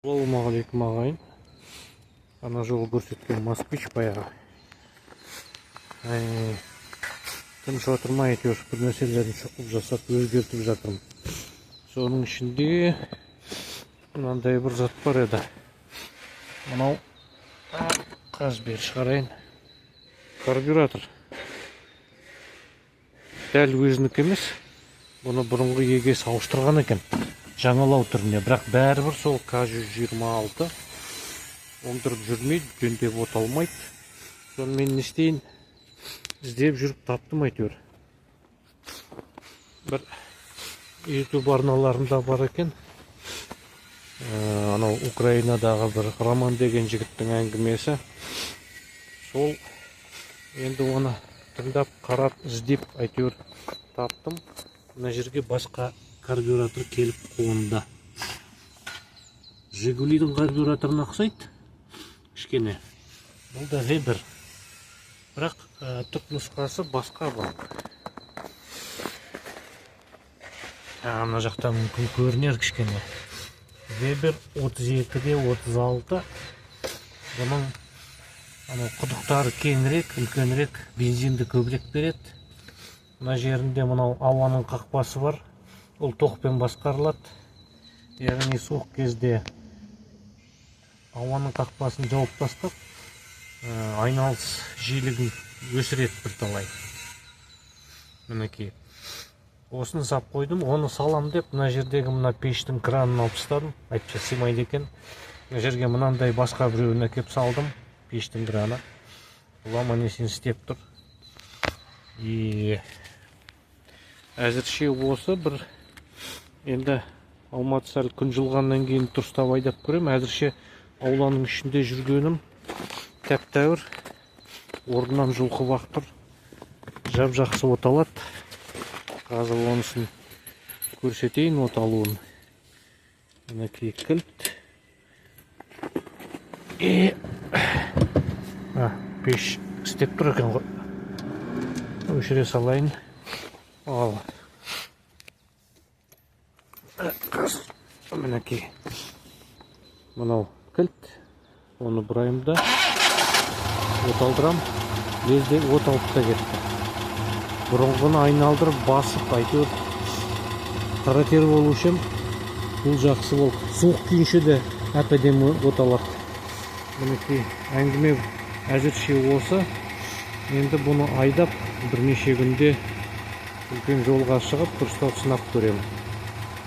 Ассалаумағалейкум ағайын. Ана жолы көрсеткен москвич баяғы. Тыныш отырмай әйтеуір бір нәрселерін шұқып жасап өзгертіп жатырмын. Соның ішінде мынандай бір зат бар еді. Мынау қазір бері шығарайын. Карбюратор. Дәл өзінікі емес. Бұны бұрынғы егесі ауыстырған екен. Жаңалау түріне, бірақ бәрібір сол К126 оңдырып жүрмейді, жөндеп оталмайды. Сонымен не істейін, іздеп жүріп таптым әйтеуір. Бір YouTube арналарында бар екен. Анау Украинадағы бір Роман деген жігіттің әңгімесі. Сол енді оны тыңдап, қарап, іздеп әйтеуір таптым. Мына жерге басқа карбюратор келіп қонды. Жигулидің карбюраторына ұқсайды. Кішкене. Бұл да Вебер. Бірақ түп нұсқасы басқа бұл. Ана жақта мүмкін көрінер кішкене. Вебер 32-де 36. Бұның құдықтары кеңірек, үлкенірек, бензинді көбірек береді. Мына жерінде мынау ауаның қақпасы бар. Ол тоқпен басқарылады. Яғни суық кезде ауаның қақпасын жауып тастап, айналыс жиілігін өсіреді бірталай. Мінекей. Осыны сап қойдым, оны салам деп, мына жердегі мына пештің кранын алып тастадым. Айтпаса сыймайды екен. Мына жерге мынандай басқа біреуін әкеп салдым, пештің краны. Бұл аман-есен істеп тұр. Әзірше осы бір енді Алматы сәл күн жылғаннан кейін дұрыстап айдап көрем. Әзірше ауланың ішінде жүргенім тәп-тәуір, орнынан жұлқып ақ тұр. Жап-жақсы оталады. Қазір онысын көрсетейін оталуын. Мінекей кілт. Пеш істеп тұр екен ғой. Өшіре салайын. Ал. Мінекей. Мынау кілт. Оны бұрайым да. Оталдырам. Лезде оталып та кетті. Бұрынғыны айналдырып басып әйтеуір қаратер болушым. Бұл жақсы бол. Суық күйінше де әп-әдемі оталады. Мінекей әңгіме әзірше осы. Енді бұны айдап бірнеше күнде үлкен жолға шығып дұрыстап сынап көремін.